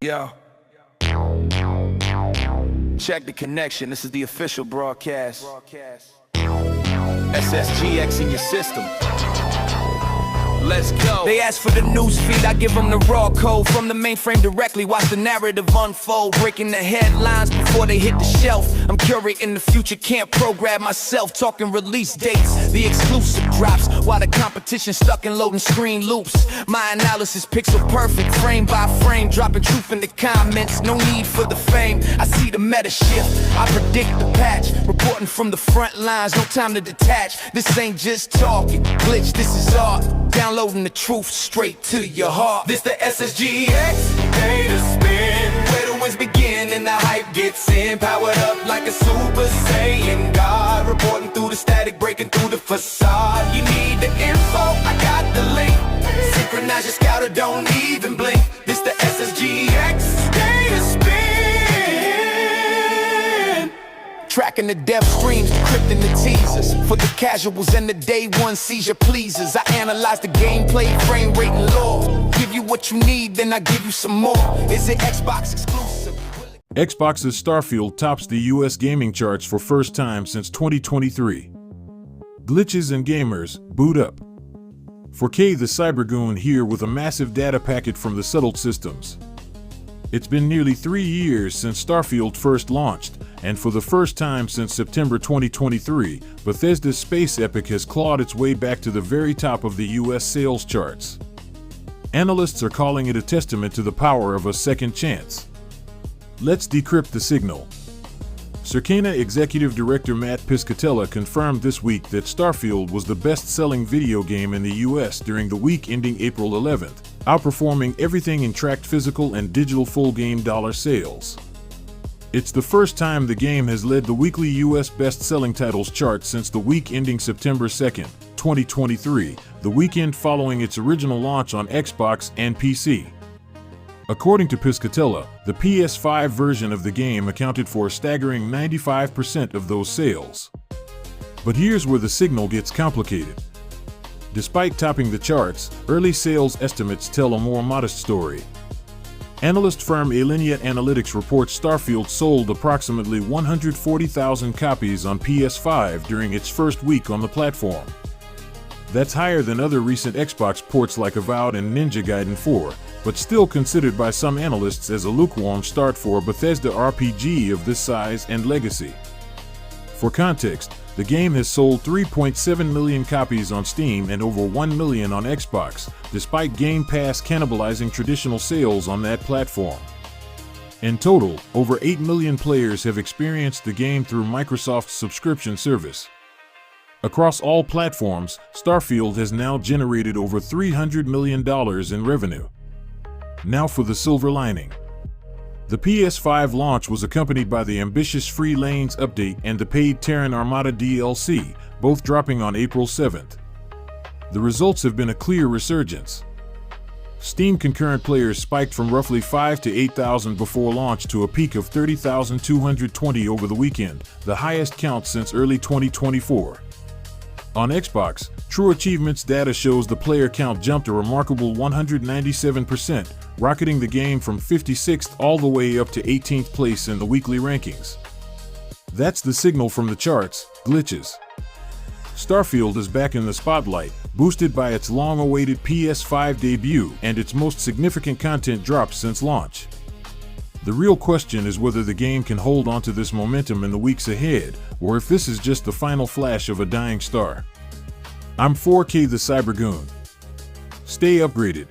Yo. Check the connection. This is the official broadcast. SSGX in your system. Let's go. They ask for the news feed, I give them the raw code from the mainframe directly. Watch the narrative unfold, breaking the headlines before they hit the shelf. I'm curating the future, can't program myself. Talking release dates, the exclusive drops, while the competition stuck in loading screen loops. My analysis pixel perfect, frame by frame, dropping truth in the comments. No need for the fame, I see the meta shift, I predict the patch. Reporting from the front lines, no time to detach. This ain't just talking, glitch, this is art. Downloading the truth straight to your heart. This the SSGX data spin, where the wins begin and the hype gets in. Powered up like a Super Saiyan God, reporting through the static, breaking through the facade. You need the info, I got the link. Synchronize your scouter, don't even blink. This the SSGX data spin, tracking the dev streams, decrypting the teasers. For the casuals and the day one seizure pleasers, I analyze the gameplay, frame rate and lore. Give you what you need, then I give you some more. Is it Xbox exclusive? Xbox's Starfield tops the US gaming charts for first time since 2023. Glitches and gamers, boot up. 4K the Cybergoon here with a massive data packet from the settled systems. It's been nearly 3 years since Starfield first launched, and for the first time since September 2023, Bethesda's space epic has clawed its way back to the very top of the US sales charts. Analysts are calling it a testament to the power of a second chance. Let's decrypt the signal. Circana Executive Director Matt Piscatella confirmed this week that Starfield was the best-selling video game in the US during the week ending April 11th, outperforming everything in tracked physical and digital full game dollar sales. It's the first time the game has led the weekly US best-selling titles chart since the week ending September 2nd, 2023, the weekend following its original launch on Xbox and PC. According to Piscatella, the PS5 version of the game accounted for a staggering 95% of those sales. But here's where the signal gets complicated. Despite topping the charts, early sales estimates tell a more modest story. Analyst firm Alignat Analytics reports Starfield sold approximately 140,000 copies on PS5 during its first week on the platform. That's higher than other recent Xbox ports like Avowed and Ninja Gaiden 4, but still considered by some analysts as a lukewarm start for a Bethesda RPG of this size and legacy. For context, the game has sold 3.7 million copies on Steam and over 1 million on Xbox, despite Game Pass cannibalizing traditional sales on that platform. In total, over 8 million players have experienced the game through Microsoft's subscription service. Across all platforms, Starfield has now generated over $300 million in revenue. Now for the silver lining. The PS5 launch was accompanied by the ambitious Free Lanes update and the paid Terran Armada DLC, both dropping on April 7th. The results have been a clear resurgence. Steam concurrent players spiked from roughly 5,000 to 8,000 before launch to a peak of 30,220 over the weekend, the highest count since early 2024. On Xbox, True Achievements data shows the player count jumped a remarkable 197%, rocketing the game from 56th all the way up to 18th place in the weekly rankings. That's the signal from the charts, glitches. Starfield is back in the spotlight, boosted by its long-awaited PS5 debut and its most significant content drop since launch. The real question is whether the game can hold onto this momentum in the weeks ahead, or if this is just the final flash of a dying star. I'm 4K the Cybergoon. Stay upgraded.